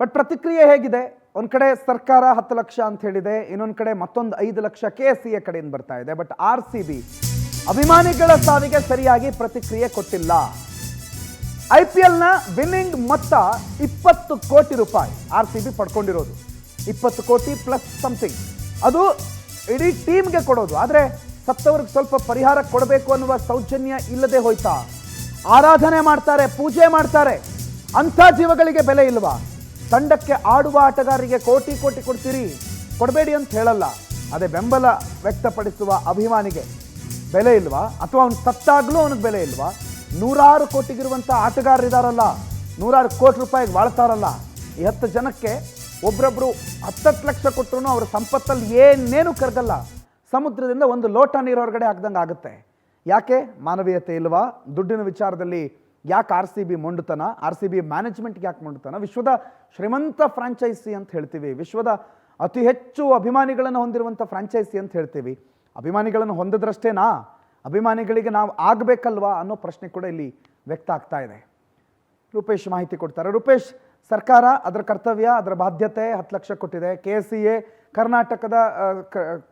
But ಪ್ರತಿಕ್ರಿಯೆ ಹೇಗಿದೆ? ಒಂದು ಕಡೆ ಸರ್ಕಾರ 10 ಲಕ್ಷ ಅಂತ ಹೇಳಿದೆ, ಇನ್ನೊಂದು ಕಡೆ ಮತ್ತೊಂದು 5 ಲಕ್ಷ KCA ಕಡೆಯಿಂದ ಬರ್ತಾ ಇದೆ. ಬಟ್ RCB ಅಭಿಮಾನಿಗಳ ಸಾವಿಗೆ ಸರಿಯಾಗಿ ಪ್ರತಿಕ್ರಿಯೆ ಕೊಟ್ಟಿಲ್ಲ. IPLನ ವಿನ್ನಿಂಗ್ ಮೊತ್ತ 20 ಕೋಟಿ ರೂಪಾಯಿ RCB ಪಡ್ಕೊಂಡಿರೋದು. 20 ಕೋಟಿ ಪ್ಲಸ್ ಸಮಥಿಂಗ್. ಅದು ಇಡೀ ಟೀಮ್ಗೆ ಕೊಡೋದು. ಆದರೆ ಸತ್ತವ್ರಿಗೆ ಸ್ವಲ್ಪ ಪರಿಹಾರ ಕೊಡಬೇಕು ಅನ್ನುವ ಸೌಜನ್ಯ ಇಲ್ಲದೆ ಹೋಯ್ತಾ? ಆರಾಧನೆ ಮಾಡ್ತಾರೆ, ಪೂಜೆ ಮಾಡ್ತಾರೆ, ಅಂಥ ಜೀವಗಳಿಗೆ ಬೆಲೆ ಇಲ್ವಾ? ತಂಡಕ್ಕೆ ಆಡುವ ಆಟಗಾರರಿಗೆ ಕೋಟಿ ಕೋಟಿ ಕೊಡ್ತೀರಿ, ಕೊಡಬೇಡಿ ಅಂತ ಹೇಳಲ್ಲ. ಅದೇ ಬೆಂಬಲ ವ್ಯಕ್ತಪಡಿಸುವ ಅಭಿಮಾನಿಗೆ ಬೆಲೆ ಇಲ್ವಾ? ಅಥವಾ ಅವ್ನು ಸತ್ತಾಗ್ಲೂ ಅವನಿಗೆ ಬೆಲೆ ಇಲ್ವಾ? 100 ಕೋಟಿಗಿರುವಂಥ ಆಟಗಾರರಿದಾರಲ್ಲ, 100 ಕೋಟಿ ರೂಪಾಯಿಗೆ ಬಾಳ್ತಾರಲ್ಲ. ಈ 10 ಜನಕ್ಕೆ ಒಬ್ರೊಬ್ರು 10 ಲಕ್ಷ ಕೊಟ್ಟರು ಅವ್ರ ಸಂಪತ್ತಲ್ಲಿ ಏನೇನು ಕರಗಲ್ಲ. ಸಮುದ್ರದಿಂದ ಒಂದು ಲೋಟ ನೀರು ಹೊರಗಡೆ ಹಾಕ್ದಂಗೆ ಆಗುತ್ತೆ. ಯಾಕೆ? ಮಾನವೀಯತೆ ಇಲ್ವಾ? ದುಡ್ಡಿನ ವಿಚಾರದಲ್ಲಿ ಯಾಕೆ RCB ಮೊಂಡುತನ? RCB ಮ್ಯಾನೇಜ್ಮೆಂಟ್ಗೆ ಯಾಕೆ ಮೊಂಡುತನ? ವಿಶ್ವದ ಶ್ರೀಮಂತ ಫ್ರಾಂಚೈಸಿ ಅಂತ ಹೇಳ್ತೀವಿ, ವಿಶ್ವದ ಅತಿ ಹೆಚ್ಚು ಅಭಿಮಾನಿಗಳನ್ನು ಹೊಂದಿರುವಂಥ ಫ್ರಾಂಚೈಸಿ ಅಂತ ಹೇಳ್ತೀವಿ. ಅಭಿಮಾನಿಗಳನ್ನು ಹೊಂದಿದ್ರಷ್ಟೇನಾ? ಅಭಿಮಾನಿಗಳಿಗೆ ನಾವು ಆಗಬೇಕಲ್ವಾ ಅನ್ನೋ ಪ್ರಶ್ನೆ ಕೂಡ ಇಲ್ಲಿ ವ್ಯಕ್ತ ಆಗ್ತಾ ಇದೆ. ರೂಪೇಶ್ ಮಾಹಿತಿ ಕೊಡ್ತಾರೆ. ರೂಪೇಶ್, ಸರ್ಕಾರ ಅದರ ಕರ್ತವ್ಯ, ಅದರ ಬಾಧ್ಯತೆ 10 ಲಕ್ಷ ಕೊಟ್ಟಿದೆ. KCA ಕರ್ನಾಟಕದ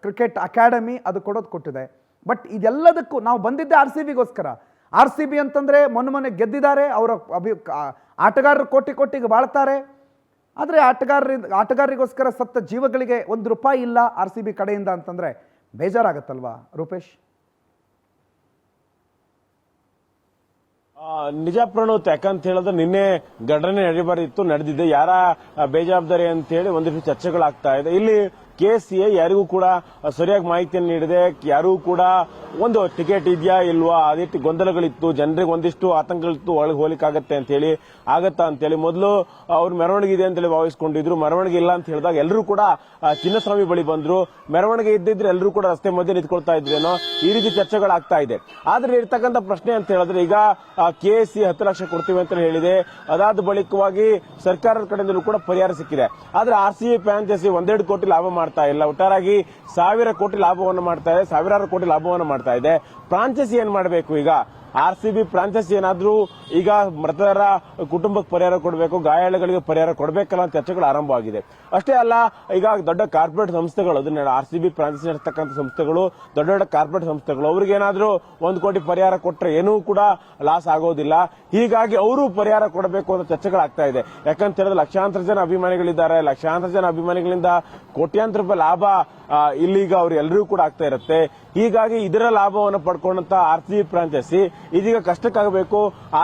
ಕ್ರಿಕೆಟ್ ಅಕಾಡೆಮಿ ಅದು ಕೊಡೋದು ಕೊಟ್ಟಿದೆ. ಬಟ್ ಇದೆಲ್ಲದಕ್ಕೂ ನಾವು ಬಂದಿದ್ದೆ RCBಗೋಸ್ಕರ. RCB ಅಂತಂದರೆ ಮೊನ್ನೆ ಗೆದ್ದಿದ್ದಾರೆ, ಅವರ ಆಟಗಾರರು ಕೋಟಿ ಕೋಟಿಗೆ ಬಾಳ್ತಾರೆ. ಆದರೆ ಆಟಗಾರರಿಗೋಸ್ಕರ ಸತ್ತ ಜೀವಗಳಿಗೆ ₹1 ಇಲ್ಲ RCB ಕಡೆಯಿಂದ ಅಂತಂದರೆ ಬೇಜಾರಾಗತ್ತಲ್ವಾ ರೂಪೇಶ್? ನಿಜ ಪ್ರಣೋತ್, ಯಾಕಂತ ಹೇಳಿದ್ರೆ ನಿನ್ನೆ ಘಟನೆ ನಡೀಬಾರಿತ್ತು, ನಡೆದಿದೆ. ಯಾರ ಬೇಜವಾಬ್ದಾರಿ ಅಂತ ಹೇಳಿ ಒಂದಿಷ್ಟು ಚರ್ಚೆಗಳಾಗ್ತಾ ಇದೆ. ಇಲ್ಲಿ KCA ಯಾರಿಗೂ ಕೂಡ ಸರಿಯಾಗಿ ಮಾಹಿತಿಯನ್ನು ನೀಡಿದೆ. ಯಾರಿಗೂ ಕೂಡ ಒಂದು ಟಿಕೆಟ್ ಇದೆಯಾ ಇಲ್ವಾ ಅದಿಟ್ಟು ಗೊಂದಲಗಳಿತ್ತು. ಜನರಿಗೆ ಒಂದಿಷ್ಟು ಆತಂಕಗಳಿತ್ತು, ಒಳಗೆ ಹೋಗ್ಲಿಕ್ಕಾಗತ್ತೆ ಅಂತ ಹೇಳಿ, ಆಗತ್ತಾ ಅಂತೇಳಿ. ಮೊದಲು ಅವ್ರು ಮೆರವಣಿಗೆ ಇದೆ ಅಂತೇಳಿ ಭಾವಿಸ್ಕೊಂಡಿದ್ರು. ಮೆರವಣಿಗೆ ಇಲ್ಲ ಅಂತ ಹೇಳಿದಾಗ ಎಲ್ಲರೂ ಕೂಡ ಚಿನ್ನಸ್ವಾಮಿ ಬಳಿ ಬಂದ್ರು. ಮೆರವಣಿಗೆ ಇದ್ದಿದ್ರೆ ಎಲ್ಲರೂ ಕೂಡ ರಸ್ತೆ ಮಧ್ಯೆ ನಿಂತ್ಕೊಳ್ತಾ ಇದ್ರೇನೋ, ಈ ರೀತಿ ಚರ್ಚೆಗಳಾಗ್ತಾ ಇದೆ. ಆದ್ರೆ ಇರ್ತಕ್ಕಂಥ ಪ್ರಶ್ನೆ ಅಂತ ಹೇಳಿದ್ರೆ, ಈಗ KCA 10 ಲಕ್ಷ ಕೊಡ್ತೀವಿ ಅಂತ ಹೇಳಿದೆ. ಅದಾದ ಬಳಿಕವಾಗಿ ಸರ್ಕಾರದ ಕಡೆಯಿಂದಲೂ ಕೂಡ ಪರಿಹಾರ ಸಿಕ್ಕಿದೆ. ಆದ್ರೆ RCB ಫ್ರಾಂಚೈಸಿ 1-2 ಕೋಟಿ ಲಾಭ ಮಾಡ್ತಾ ಇಲ್ಲ, ಒಟ್ಟಾರಾಗಿ 1000 ಕೋಟಿ ಲಾಭವನ್ನು ಮಾಡ್ತಾ ಇದೆ, ಸಾವಿರಾರು ಕೋಟಿ ಲಾಭವನ್ನು ಮಾಡ್ತಾ ಇದೆ. ಫ್ರಾಂಚೈಸಿ ಏನ್ ಮಾಡಬೇಕು? ಈಗ RCB ಫ್ರಾಂಚೈಸಿ ಏನಾದ್ರೂ ಈಗ ಮೃತರ ಕುಟುಂಬಕ್ಕೆ ಪರಿಹಾರ ಕೊಡಬೇಕು, ಗಾಯಾಳುಗಳಿಗೆ ಪರಿಹಾರ ಕೊಡಬೇಕಲ್ಲ ಅಂತ ಚರ್ಚೆಗಳು ಆರಂಭವಾಗಿದೆ. ಅಷ್ಟೇ ಅಲ್ಲ, ಈಗ ದೊಡ್ಡ ಕಾರ್ಪೊರೇಟ್ ಸಂಸ್ಥೆಗಳು, ಅದನ್ನ RCB ಫ್ರಾಂಚೈಸಿ ನಡೆಸ್ತಕ್ಕಂಥ ಸಂಸ್ಥೆಗಳು, ದೊಡ್ಡ ದೊಡ್ಡ ಕಾರ್ಪೊರೇಟ್ ಸಂಸ್ಥೆಗಳು, ಅವ್ರಿಗೆ ಏನಾದ್ರೂ 1 ಕೋಟಿ ಪರಿಹಾರ ಕೊಟ್ಟರೆ ಏನೂ ಕೂಡ ಲಾಸ್ ಆಗೋದಿಲ್ಲ. ಹೀಗಾಗಿ ಅವರು ಪರಿಹಾರ ಕೊಡಬೇಕು ಅಂತ ಚರ್ಚೆಗಳಾಗ್ತಾ ಇದೆ. ಯಾಕಂತ ಹೇಳಿದ್ರೆ ಲಕ್ಷಾಂತರ ಜನ ಅಭಿಮಾನಿಗಳಿದ್ದಾರೆ. ಲಕ್ಷಾಂತರ ಜನ ಅಭಿಮಾನಿಗಳಿಂದ ಕೋಟ್ಯಾಂತರ ರೂಪಾಯಿ ಲಾಭ ಇಲ್ಲಿಗ ಅವ್ರು ಎಲ್ಲರಿಗೂ ಕೂಡ ಆಗ್ತಾ ಇರುತ್ತೆ. ಹೀಗಾಗಿ ಇದರ ಲಾಭವನ್ನು ಪಡ್ಕೊಂಡಂತ RCB ಫ್ರಾಂಚೈಸಿ ಇದೀಗ ಕಷ್ಟಕ್ಕಾಗಬೇಕು.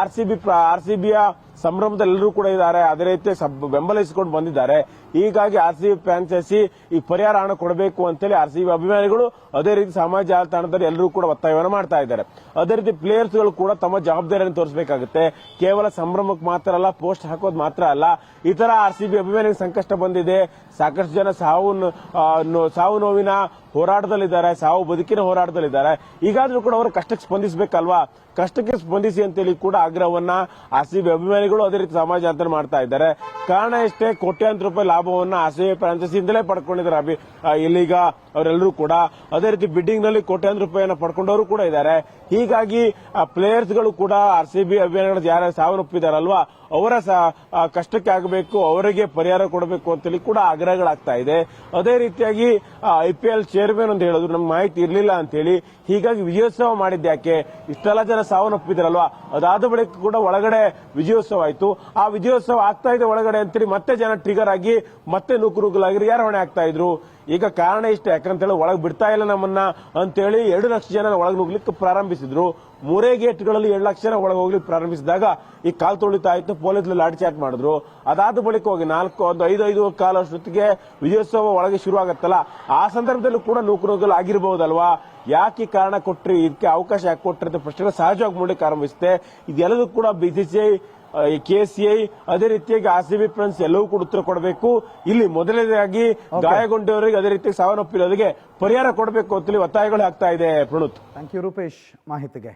RCBಯ ಸಂಭ್ರಮದಲ್ಲಿ ಎಲ್ಲರೂ ಕೂಡ ಇದ್ದಾರೆ, ಅದೇ ರೀತಿ ಬೆಂಬಲಿಸಿಕೊಂಡು ಬಂದಿದ್ದಾರೆ. ಹೀಗಾಗಿ RCB ಫ್ರಾಂಚೈಸಿ ಈ ಪರಿಹಾರ ಹಣ ಕೊಡಬೇಕು ಅಂತೇಳಿ RCB ಅಭಿಮಾನಿಗಳು, ಅದೇ ರೀತಿ ಸಮಾಜ ಜಾಲತಾಣದಲ್ಲಿ ಎಲ್ಲರೂ ಕೂಡ ಒತ್ತಾಯವನ್ನು ಮಾಡ್ತಾ ಇದ್ದಾರೆ. ಅದೇ ರೀತಿ ಪ್ಲೇಯರ್ಸ್ಗಳು ಕೂಡ ತಮ್ಮ ಜವಾಬ್ದಾರಿಯನ್ನು ತೋರಿಸಬೇಕಾಗುತ್ತೆ. ಕೇವಲ ಸಂಭ್ರಮಕ್ಕೆ ಮಾತ್ರ ಅಲ್ಲ, ಪೋಸ್ಟ್ ಹಾಕೋದು ಮಾತ್ರ ಅಲ್ಲ, ಈ ತರ RCB ಅಭಿಮಾನಿಗೆ ಸಂಕಷ್ಟ ಬಂದಿದೆ. ಸಾಕಷ್ಟು ಜನ ಸಾವು ನೋವಿನ ಹೋರಾಟದಲ್ಲಿದ್ದಾರೆ, ಸಾವು ಬದುಕಿನ ಹೋರಾಟದಲ್ಲಿದ್ದಾರೆ. ಈಗಾದ್ರೂ ಕೂಡ ಅವರ ಕಷ್ಟಕ್ಕೆ ಸ್ಪಂದಿಸಬೇಕಲ್ವಾ? ಕಷ್ಟಕ್ಕೆ ಸ್ಪಂದಿಸಿ ಅಂತೇಳಿ ಕೂಡ ಆಗ್ರಹವನ್ನ RCB ಅಭಿಮಾನಿಗಳು ಅದೇ ರೀತಿ ಸಮಾಜ ಜಾಲತಾಣ ಮಾಡ್ತಾ ಇದ್ದಾರೆ. ಕಾರಣ ಇಷ್ಟೇ, ಕೋಟ್ಯಾಂತರ ರೂಪಾಯಿ ಲಾಭವನ್ನ RCB ಫ್ರಾಂಚೈಸಿಯಿಂದಲೇ ಪಡ್ಕೊಂಡಿದ್ದಾರೆ ಇಲ್ಲಿಗ ಅವರೆಲ್ಲರೂ ಕೂಡ. ಅದೇ ರೀತಿ ಬಿಡ್ಡಿಂಗ್ ನಲ್ಲಿ ಕೋಟ್ಯಾಂತರ ರೂಪಾಯಿಯನ್ನು ಪಡ್ಕೊಂಡವರು ಕೂಡ ಇದ್ದಾರೆ. ಹೀಗಾಗಿ ಪ್ಲೇಯರ್ಸ್ಗಳು ಕೂಡ RCB ಅಭಿಮಾನಿಗಳು ಯಾರು ಸಾವನ್ನಪ್ಪಿದಾರಲ್ವಾ, ಅವರ ಕಷ್ಟಕ್ಕೆ ಆಗಬೇಕು, ಅವರಿಗೆ ಪರಿಹಾರ ಕೊಡಬೇಕು ಅಂತೇಳಿ ಕೂಡ ಆಗ್ರಹಗಳಾಗ್ತಾ ಇದೆ. ಅದೇ ರೀತಿಯಾಗಿ IPL ಚೇರ್ಮನ್ ಅಂತ ಹೇಳಿದ್ರು, ನಮ್ಗೆ ಮಾಹಿತಿ ಇರಲಿಲ್ಲ ಅಂತೇಳಿ. ಹೀಗಾಗಿ ವಿಜಯೋತ್ಸವ ಮಾಡಿದ್ಯಾಕೆ? ಇಷ್ಟೆಲ್ಲ ಜನ ಸಾವನ್ನಪ್ಪಿದ್ರಲ್ವಾ, ಅದಾದ ಬಳಿಕ ಕೂಡ ಒಳಗಡೆ ವಿಜಯೋತ್ಸವ ಆಯ್ತು. ಆ ವಿಜಯೋತ್ಸವ ಆಗ್ತಾ ಇದೆ ಒಳಗಡೆ ಅಂತೇಳಿ ಮತ್ತೆ ಜನ ಟ್ರಿಗರ್ ಆಗಿ ಮತ್ತೆ ನೂಕುನುಗ್ಗಲಾಗಿ ಯಾರು ಹೊಣೆ ಆಗ್ತಾ ಇದ್ರು? ಈಗ ಕಾರಣ ಇಷ್ಟ, ಯಾಕಂತೇಳಿ ಒಳಗೆ ಬಿಡ್ತಾ ಇಲ್ಲ ನಮ್ಮನ್ನ ಅಂತೇಳಿ 2 ಲಕ್ಷ ಜನ ಒಳಗೆ ನುಗ್ಲಿಕ್ಕೆ ಪ್ರಾರಂಭಿಸಿದ್ರು. 3 ಗೇಟ್ಗಳಲ್ಲಿ 2 ಲಕ್ಷ ಜನ ಒಳಗೆ ಹೋಗ್ಲಿಕ್ಕೆ ಪ್ರಾರಂಭಿಸಿದಾಗ ಈ ಕಾಲ್ ತೊಳಿತಾ ಆಯ್ತು, ಪೊಲೀಸ್ ಲಾಠಿ ಚಾರ್ಜ್ ಮಾಡಿದ್ರು. ಅದಾದ ಬಳಿಕ ಹೋಗಿ 5 ಕಾಲ ಅಷ್ಟೊತ್ತಿಗೆ ವಿಜಯೋತ್ಸವ ಒಳಗೆ ಶುರು ಆಗತ್ತಲ್ಲ, ಆ ಸಂದರ್ಭದಲ್ಲೂ ಕೂಡ ನೂಕುನುಗ್ಗಲು ಆಗಿರಬಹುದಲ್ವಾ? ಯಾಕೆ ಕಾರಣ ಕೊಟ್ರಿ, ಇದಕ್ಕೆ ಅವಕಾಶ ಯಾಕೆ ಕೊಟ್ರಿ ಅಂತ ಪ್ರಶ್ನೆಗಳು ಸಹಜವಾಗಿ ಮೂಡಲಿಕ್ಕೆ ಆರಂಭಿಸುತ್ತೆ. ಇದೆಲ್ಲದೂ ಕೂಡ BCCI, KCA, ಅದೇ ರೀತಿಯಾಗಿ RCB ಫ್ರೆಂಡ್ಸ್ ಎಲ್ಲವೂ ಕೂಡ ಉತ್ತರ ಕೊಡಬೇಕು. ಇಲ್ಲಿ ಮೊದಲನೇದಾಗಿ ಗಾಯಗೊಂಡವರಿಗೆ, ಅದೇ ರೀತಿ ಸಾವನ್ನಪ್ಪಿರೋರಿಗೆ ಪರಿಹಾರ ಕೊಡಬೇಕು ಅಂತೇಳಿ ಒತ್ತಾಯಗಳು ಆಗ್ತಾ ಇದೆ. ಪ್ರಣುತ್, ಥ್ಯಾಂಕ್ ಯು ರೂಪೇಶ್ ಮಾಹಿತಿಗೆ.